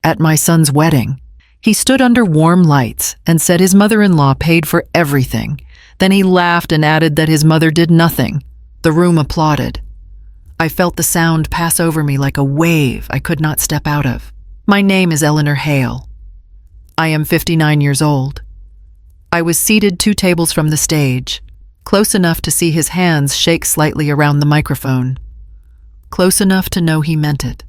At my son's wedding, he stood under warm lights and said his mother-in-law paid for everything. Then he laughed and added that his mother did nothing. The room applauded. I felt the sound pass over me like a wave I could not step out of. My name is Eleanor Hale. I am 59 years old. I was seated 2 tables from the stage, close enough to see his hands shake slightly around the microphone, close enough to know he meant it.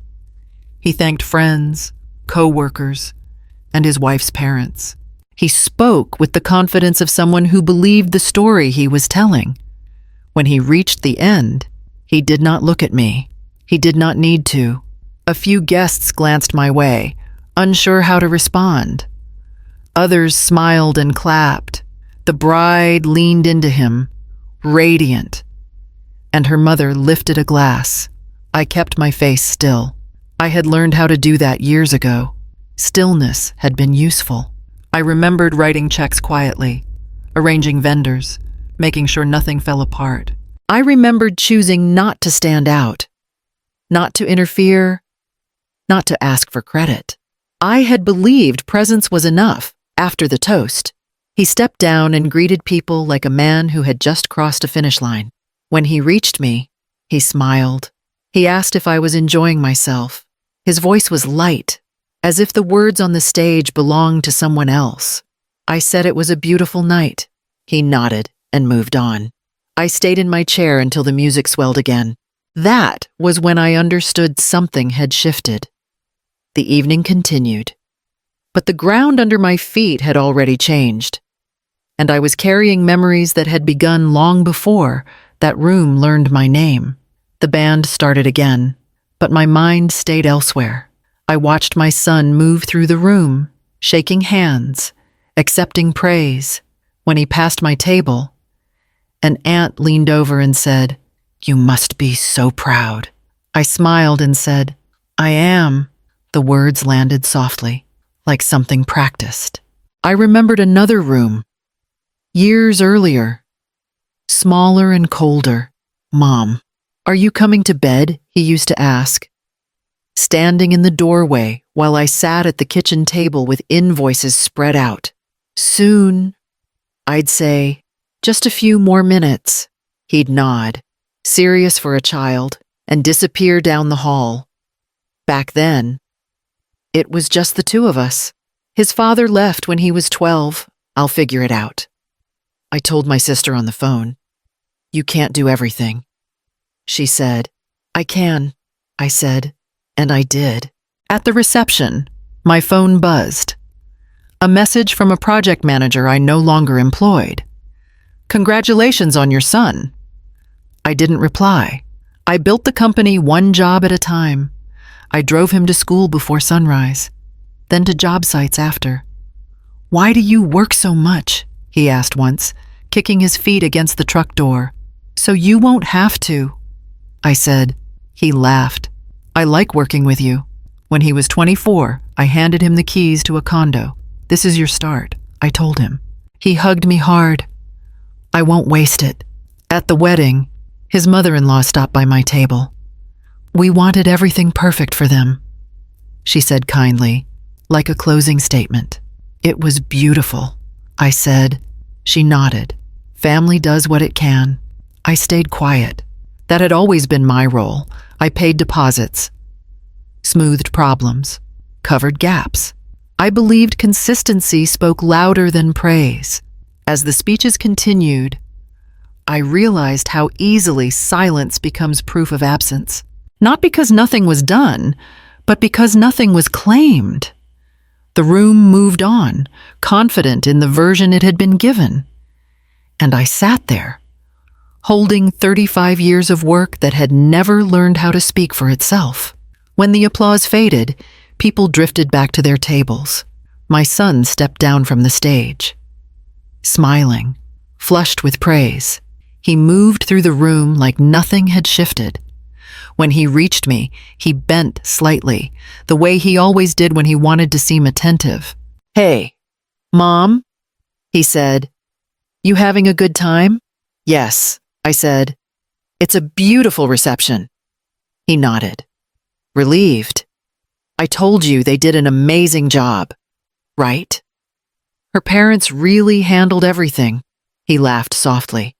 He thanked friends, co-workers, and his wife's parents. He spoke with the confidence of someone who believed the story he was telling. When he reached the end, he did not look at me. He did not need to. A few guests glanced my way, unsure how to respond. Others smiled and clapped. The bride leaned into him, radiant, and her mother lifted a glass. I kept my face still. I had learned how to do that years ago. Stillness had been useful. I remembered writing checks quietly, arranging vendors, making sure nothing fell apart. I remembered choosing not to stand out, not to interfere, not to ask for credit. I had believed presence was enough after the toast. He stepped down and greeted people like a man who had just crossed a finish line. When he reached me, he smiled. He asked if I was enjoying myself. His voice was light, as if the words on the stage belonged to someone else. I said it was a beautiful night. He nodded and moved on. I stayed in my chair until the music swelled again. That was when I understood something had shifted. The evening continued, but the ground under my feet had already changed, and I was carrying memories that had begun long before that room learned my name. The band started again, but my mind stayed elsewhere. I watched my son move through the room, shaking hands, accepting praise. When he passed my table, an aunt leaned over and said, "You must be so proud." I smiled and said, "I am." The words landed softly, like something practiced. I remembered another room, years earlier, smaller and colder. "Mom, are you coming to bed?" he used to ask, standing in the doorway while I sat at the kitchen table with invoices spread out. "Soon," I'd say, "just a few more minutes." He'd nod, serious for a child, and disappear down the hall. Back then, it was just the 2 of us. His father left when he was 12. "I'll figure it out." I told my sister on the phone. "You can't do everything." She said, "I can," I said, and I did. At the reception, my phone buzzed. A message from a project manager I no longer employed. "Congratulations on your son." I didn't reply. I built the company one job at a time. I drove him to school before sunrise, then to job sites after. "Why do you work so much?" he asked once, kicking his feet against the truck door. "So you won't have to," I said. He laughed. "I like working with you." When he was 24, I handed him the keys to a condo. "This is your start," I told him. He hugged me hard. "I won't waste it." At the wedding, his mother-in-law stopped by my table. "We wanted everything perfect for them," she said kindly, like a closing statement. "It was beautiful," I said. She nodded. "Family does what it can." I stayed quiet. That had always been my role. I paid deposits, smoothed problems, covered gaps. I believed consistency spoke louder than praise. As the speeches continued, I realized how easily silence becomes proof of absence. Not because nothing was done, but because nothing was claimed. The room moved on, confident in the version it had been given. And I sat there, holding 35 years of work that had never learned how to speak for itself. When the applause faded, people drifted back to their tables. My son stepped down from the stage, smiling, flushed with praise. He moved through the room like nothing had shifted. When he reached me, he bent slightly, the way he always did when he wanted to seem attentive. "Hey, Mom," he said. "You having a good time?" "Yes," I said. "It's a beautiful reception." He nodded. Relieved. I told you they did an amazing job, right? Her parents really handled everything. He laughed softly,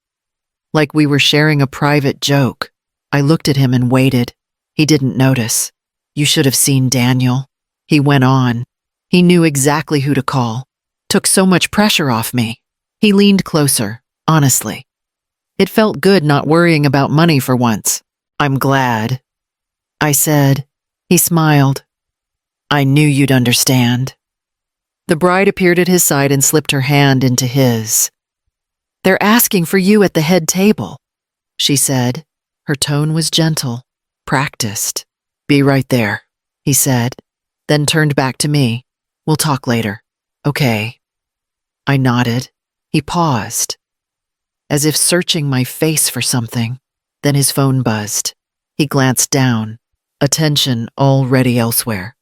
like we were sharing a private joke. I looked at him and waited. He didn't notice. You should have seen Daniel. He went on. He knew exactly who to call. Took so much pressure off me. He leaned closer, honestly. It felt good not worrying about money for once. I'm glad, I said. He smiled. I knew you'd understand. The bride appeared at his side and slipped her hand into his. They're asking for you at the head table, she said. Her tone was gentle, practiced. Be right there, he said, then turned back to me. We'll talk later. Okay. I nodded. He paused, as if searching my face for something. Then his phone buzzed. He glanced down, attention already elsewhere.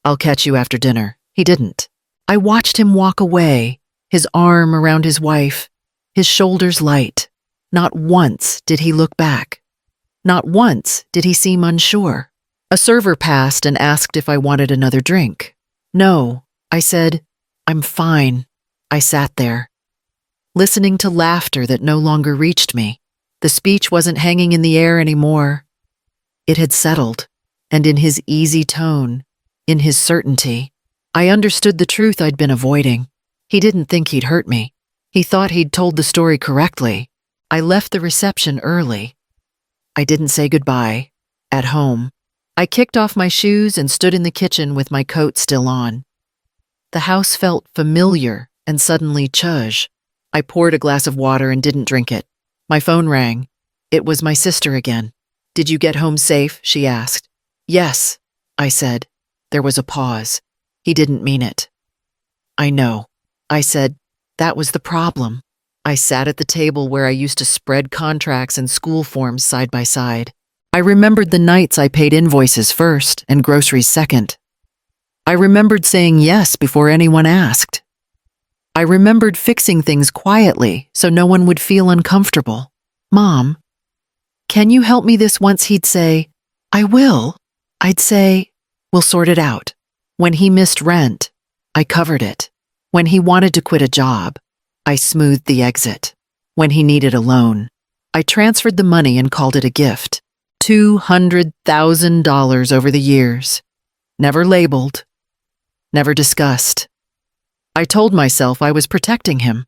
I'll catch you after dinner. He didn't. I watched him walk away, his arm around his wife, his shoulders light. Not once did he look back. Not once did he seem unsure. A server passed and asked if I wanted another drink. No, I said. I'm fine. I sat there, listening to laughter that no longer reached me. The speech wasn't hanging in the air anymore. It had settled, and in his easy tone, in his certainty, I understood the truth I'd been avoiding. He didn't think he'd hurt me. He thought he'd told the story correctly. I left the reception early. I didn't say goodbye. At home, I kicked off my shoes and stood in the kitchen with my coat still on. The house felt familiar and suddenly chuzz. I poured a glass of water and didn't drink it. My phone rang. It was my sister again. Did you get home safe? She asked. Yes, I said. There was a pause. He didn't mean it. I know, I said. That was the problem. I sat at the table where I used to spread contracts and school forms side by side. I remembered the nights I paid invoices first and groceries second. I remembered saying yes before anyone asked. I remembered fixing things quietly so no one would feel uncomfortable. Mom, can you help me this once? He'd say, I will. I'd say, we'll sort it out. When he missed rent, I covered it. When he wanted to quit a job, I smoothed the exit. When he needed a loan, I transferred the money and called it a gift. $200,000 over the years. Never labeled. Never discussed. I told myself I was protecting him.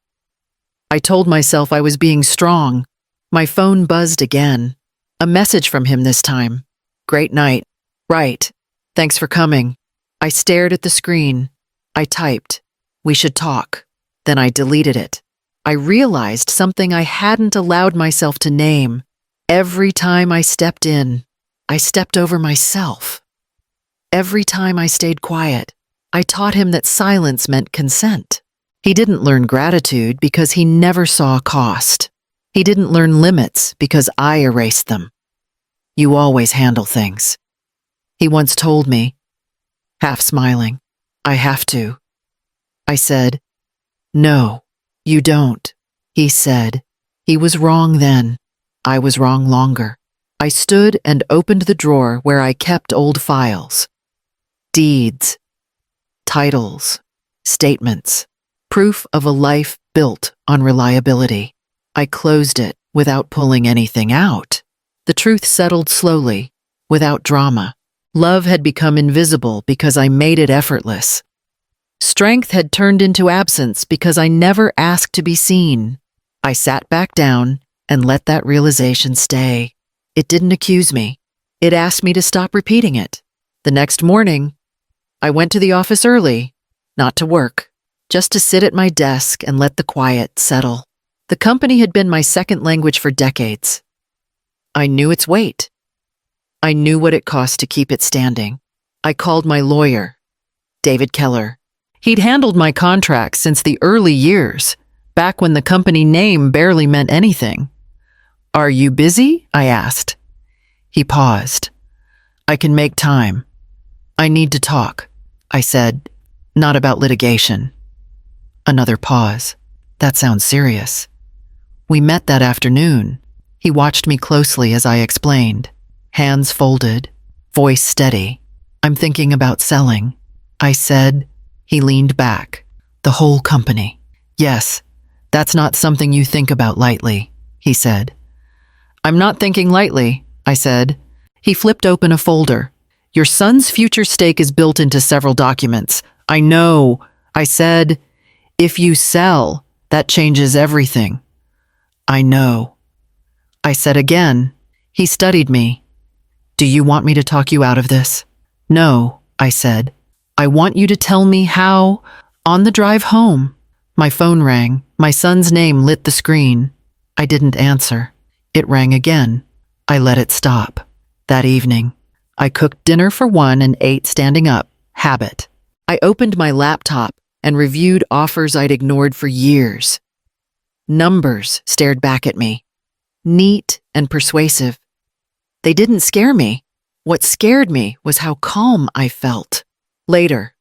I told myself I was being strong. My phone buzzed again. A message from him this time. Great night. Right. Thanks for coming. I stared at the screen. I typed, we should talk. Then I deleted it. I realized something I hadn't allowed myself to name. Every time I stepped in, I stepped over myself. Every time I stayed quiet, I taught him that silence meant consent. He didn't learn gratitude because he never saw cost. He didn't learn limits because I erased them. You always handle things, he once told me, half smiling. I have to. I said, no, you don't. He said, he was wrong then. I was wrong longer. I stood and opened the drawer where I kept old files. Deeds, titles, statements, proof of a life built on reliability. I closed it without pulling anything out. The truth settled slowly, without drama. Love had become invisible because I made it effortless. Strength had turned into absence because I never asked to be seen. I sat back down and let that realization stay. It didn't accuse me. It asked me to stop repeating it. The next morning, I went to the office early, not to work, just to sit at my desk and let the quiet settle. The company had been my second language for decades. I knew its weight. I knew what it cost to keep it standing. I called my lawyer, David Keller. He'd handled my contracts since the early years, back when the company name barely meant anything. Are you busy? I asked. He paused. I can make time. I need to talk, I said, not about litigation. Another pause. That sounds serious. We met that afternoon. He watched me closely as I explained, hands folded, voice steady. I'm thinking about selling, I said. He leaned back. The whole company. Yes, that's not something you think about lightly, he said. I'm not thinking lightly, I said. He flipped open a folder. Your son's future stake is built into several documents. I know, I said. If you sell, that changes everything. I know, I said again. He studied me. Do you want me to talk you out of this? No, I said. I want you to tell me how. On the drive home, my phone rang. My son's name lit the screen. I didn't answer. It rang again. I let it stop. That evening, I cooked dinner for one and ate standing up. Habit. I opened my laptop and reviewed offers I'd ignored for years. Numbers stared back at me. Neat and persuasive. They didn't scare me. What scared me was how calm I felt. Later,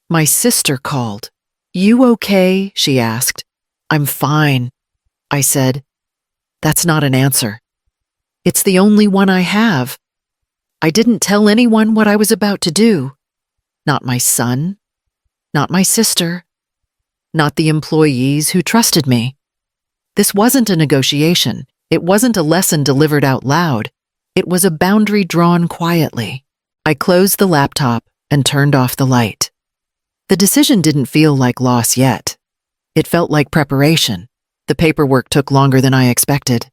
my sister called. You okay? She asked. I'm fine, I said. That's not an answer. It's the only one I have. I didn't tell anyone what I was about to do. Not my son, not my sister, not the employees who trusted me. This wasn't a negotiation. It wasn't a lesson delivered out loud. It was a boundary drawn quietly. I closed the laptop and turned off the light. The decision didn't feel like loss yet. It felt like preparation. The paperwork took longer than I expected.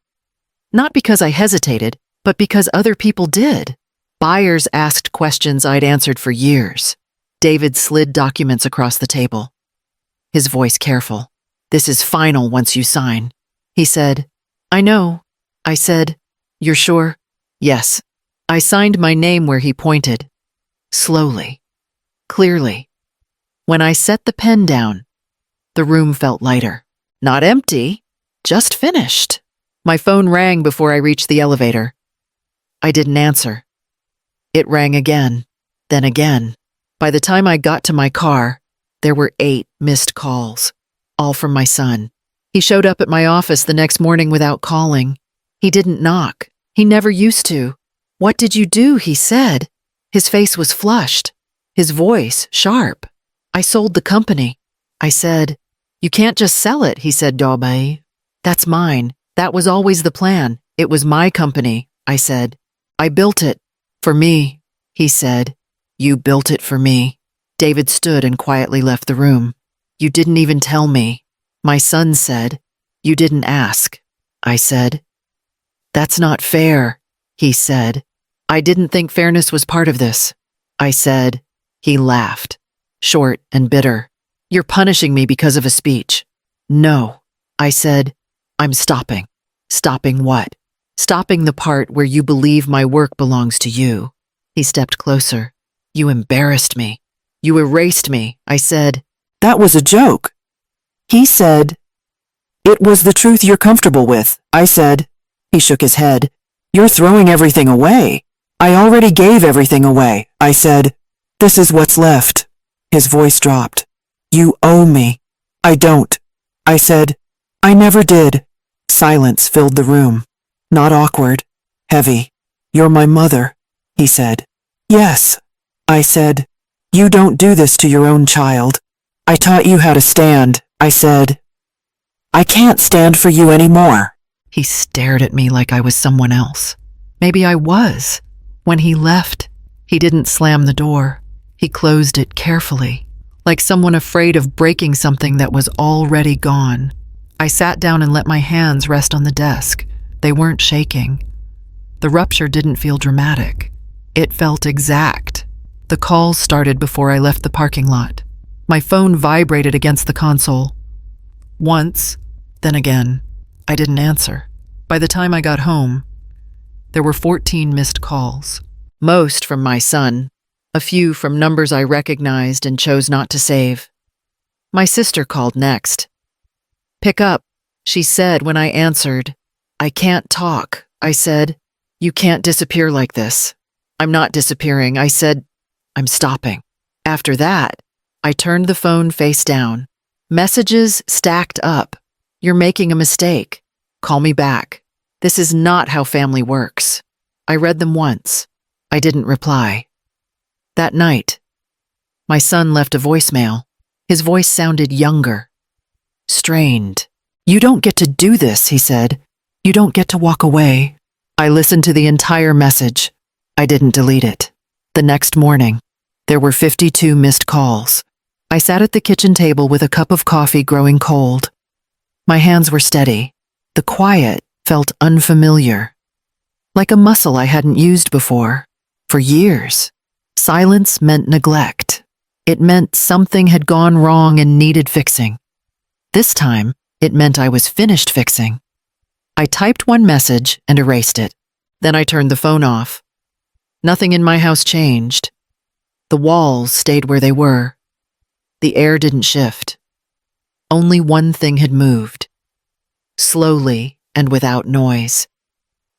Not because I hesitated, but because other people did. Buyers asked questions I'd answered for years. David slid documents across the table. His voice careful. This is final once you sign. He said, I know. I said, you're sure? Yes. I signed my name where he pointed. Slowly. Clearly. When I set the pen down, the room felt lighter. Not empty, just finished. My phone rang before I reached the elevator. I didn't answer. It rang again, then again. By the time I got to my car, there were 8 missed calls, all from my son. He showed up at my office the next morning without calling. He didn't knock. He never used to. What did you do? He said. His face was flushed, his voice sharp. I sold the company. I said, you can't just sell it, he said, Dobai. That's mine. That was always the plan. It was my company, I said. I built it. For me, he said. You built it for me. David stood and quietly left the room. You didn't even tell me. My son said. You didn't ask. I said. That's not fair, he said. I didn't think fairness was part of this. I said. He laughed, short and bitter. You're punishing me because of a speech. No, I said. I'm stopping. Stopping what? Stopping the part where you believe my work belongs to you. He stepped closer. You embarrassed me. You erased me. I said. That was a joke. He said. It was the truth you're comfortable with, I said. He shook his head. You're throwing everything away. I already gave everything away, I said. This is what's left. His voice dropped. You owe me. I don't. I said. I never did. Silence filled the room. Not awkward. Heavy. You're my mother, he said. Yes, I said. You don't do this to your own child. I taught you how to stand, I said. I can't stand for you anymore. He stared at me like I was someone else. Maybe I was. When he left, he didn't slam the door. He closed it carefully, like someone afraid of breaking something that was already gone. I sat down and let my hands rest on the desk. They weren't shaking. The rupture didn't feel dramatic. It felt exact. The calls started before I left the parking lot. My phone vibrated against the console. Once, then again. I didn't answer. By the time I got home, there were 14 missed calls. Most from my son, a few from numbers I recognized and chose not to save. My sister called next. Pick up, she said when I answered. I can't talk, I said. You can't disappear like this. I'm not disappearing, I said. I'm stopping. After that, I turned the phone face down. Messages stacked up. You're making a mistake. Call me back. This is not how family works. I read them once. I didn't reply. That night, my son left a voicemail. His voice sounded younger, strained. "You don't get to do this," he said. "You don't get to walk away." I listened to the entire message. I didn't delete it. The next morning, there were 52 missed calls. I sat at the kitchen table with a cup of coffee growing cold. My hands were steady. The quiet felt unfamiliar, like a muscle I hadn't used before. For years, silence meant neglect. It meant something had gone wrong and needed fixing. This time, it meant I was finished fixing. I typed one message and erased it. Then I turned the phone off. Nothing in my house changed. The walls stayed where they were. The air didn't shift. Only one thing had moved. Slowly and without noise.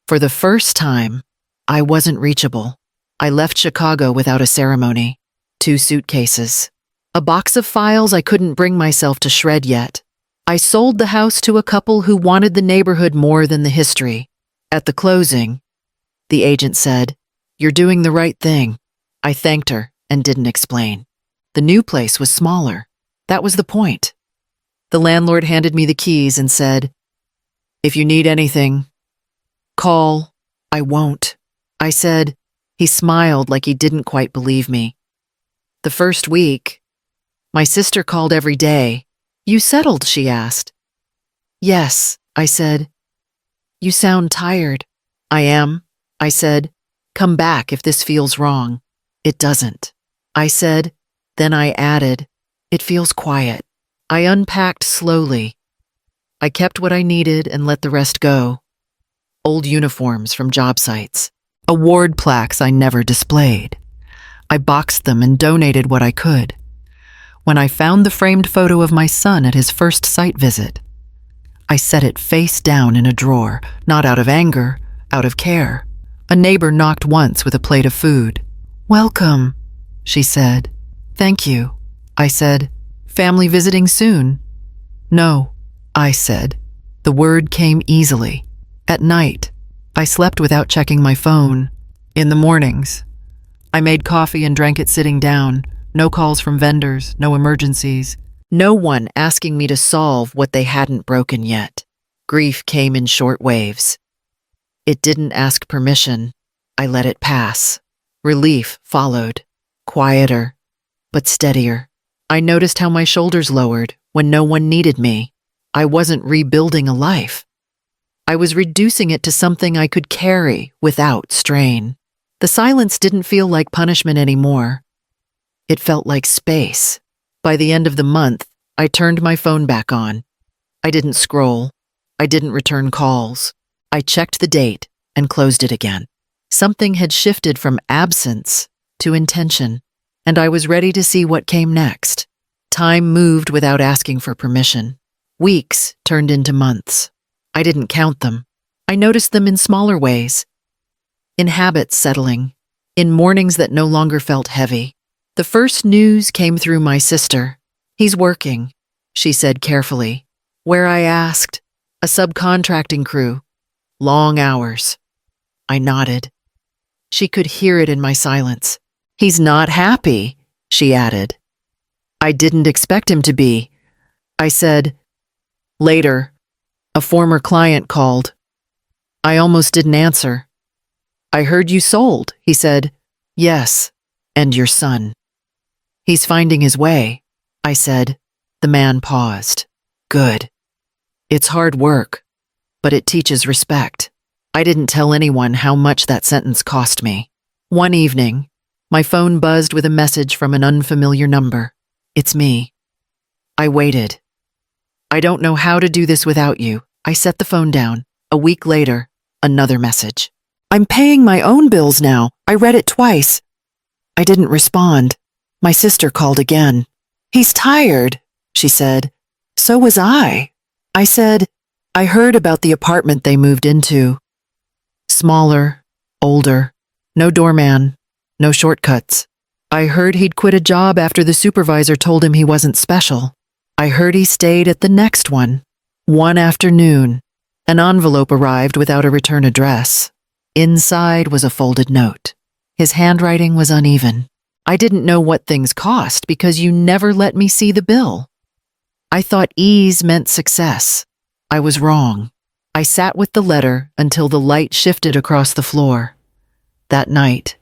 For the first time, I wasn't reachable. I left Chicago without a ceremony. 2 suitcases. A box of files I couldn't bring myself to shred yet. I sold the house to a couple who wanted the neighborhood more than the history. At the closing, the agent said, "You're doing the right thing." I thanked her and didn't explain. The new place was smaller. That was the point. The landlord handed me the keys and said, "If you need anything, call." "I won't," I said. He smiled like he didn't quite believe me. The first week, my sister called every day. "You settled?" she asked. "Yes," I said. "You sound tired." "I am," I said. "Come back if this feels wrong." "It doesn't," I said. Then I added, "It feels quiet." I unpacked slowly. I kept what I needed and let the rest go. Old uniforms from job sites. Award plaques I never displayed. I boxed them and donated what I could. When I found the framed photo of my son at his first site visit, I set it face down in a drawer, not out of anger, out of care. A neighbor knocked once with a plate of food. "Welcome," she said. "Thank you," I said. "Family visiting soon?" "No," I said. The word came easily. At night, I slept without checking my phone. In the mornings, I made coffee and drank it sitting down. No calls from vendors, no emergencies. No one asking me to solve what they hadn't broken yet. Grief came in short waves. It didn't ask permission. I let it pass. Relief followed. Quieter, but steadier. I noticed how my shoulders lowered when no one needed me. I wasn't rebuilding a life. I was reducing it to something I could carry without strain. The silence didn't feel like punishment anymore. It felt like space. By the end of the month, I turned my phone back on. I didn't scroll. I didn't return calls. I checked the date and closed it again. Something had shifted from absence to intention, and I was ready to see what came next. Time moved without asking for permission. Weeks turned into months. I didn't count them. I noticed them in smaller ways. In habits settling. In mornings that no longer felt heavy. The first news came through my sister. "He's working," she said carefully. Where I asked, "A subcontracting crew. Long hours." I nodded. She could hear it in my silence. "He's not happy," she added. "I didn't expect him to be." I said. Later, a former client called. I almost didn't answer. "I heard you sold," he said. "Yes, and your son." "He's finding his way," I said. The man paused. "Good. It's hard work, but it teaches respect." I didn't tell anyone how much that sentence cost me. One evening, my phone buzzed with a message from an unfamiliar number. "It's me." I waited. "I don't know how to do this without you." I set the phone down. A week later, another message. "I'm paying my own bills now. I read it twice." I didn't respond. My sister called again. "He's tired," she said. "So was I." I said, "I heard about the apartment they moved into. Smaller, older, no doorman, no shortcuts. I heard he'd quit a job after the supervisor told him he wasn't special. I heard he stayed at the next one. One afternoon, an envelope arrived without a return address. Inside was a folded note. His handwriting was uneven. I didn't know what things cost because you never let me see the bill. I thought ease meant success. I was wrong. I sat with the letter until the light shifted across the floor. That night,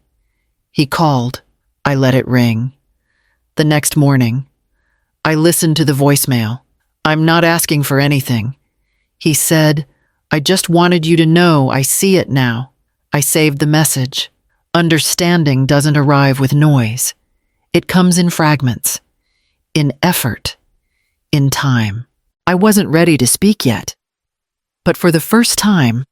he called. I let it ring. The next morning, I listened to the voicemail. I'm not asking for anything. He said, I just wanted you to know I see it now. I saved the message. Understanding doesn't arrive with noise. It comes in fragments, in effort, in time. I wasn't ready to speak yet. But for the first time,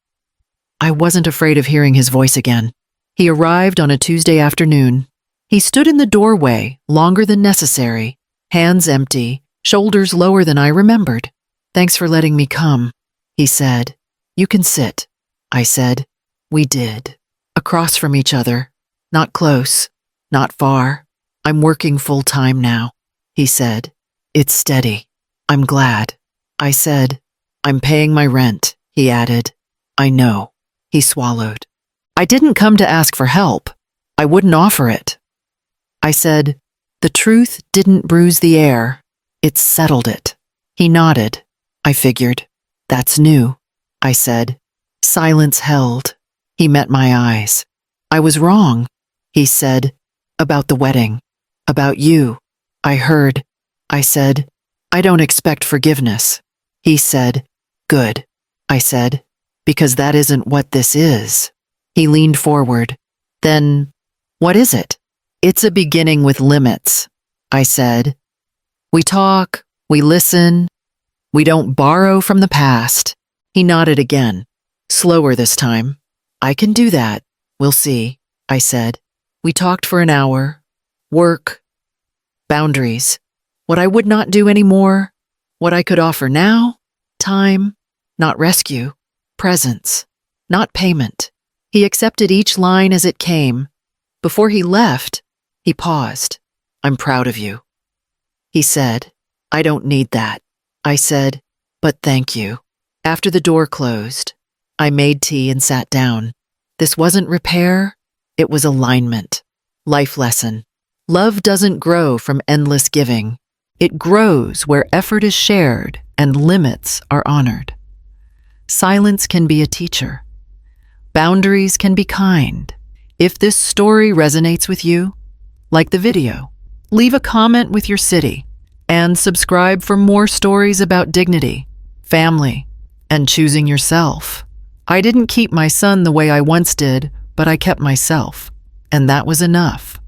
I wasn't afraid of hearing his voice again. He arrived on a Tuesday afternoon. He stood in the doorway longer than necessary, hands empty, shoulders lower than I remembered. Thanks for letting me come, he said. You can sit, I said. We did. Across from each other. Not close, not far. I'm working full-time now, he said. It's steady. I'm glad. I said. I'm paying my rent, he added. I know. He swallowed. I didn't come to ask for help. I wouldn't offer it. I said, the truth didn't bruise the air. It settled it. He nodded. I figured. That's new, I said. Silence held. He met my eyes. I was wrong, he said. About the wedding. About you. I heard. I said, I don't expect forgiveness. He said, good, I said, because that isn't what this is. He leaned forward. Then, what is it? It's a beginning with limits, I said. We talk, we listen, we don't borrow from the past. He nodded again, slower this time. I can do that. We'll see, I said. We talked for an hour. Work. Boundaries. What I would not do anymore. What I could offer now. Time. Not rescue. Presence. Not payment. He accepted each line as it came. Before he left, he paused. I'm proud of you. He said, I don't need that. I said, but thank you. After the door closed, I made tea and sat down. This wasn't repair, it was alignment. Life lesson. Love doesn't grow from endless giving. It grows where effort is shared and limits are honored. Silence can be a teacher. Boundaries can be kind. If this story resonates with you, like the video, leave a comment with your city and subscribe for more stories about dignity, family, and choosing yourself. I didn't keep my son the way I once did, but I kept myself, and that was enough.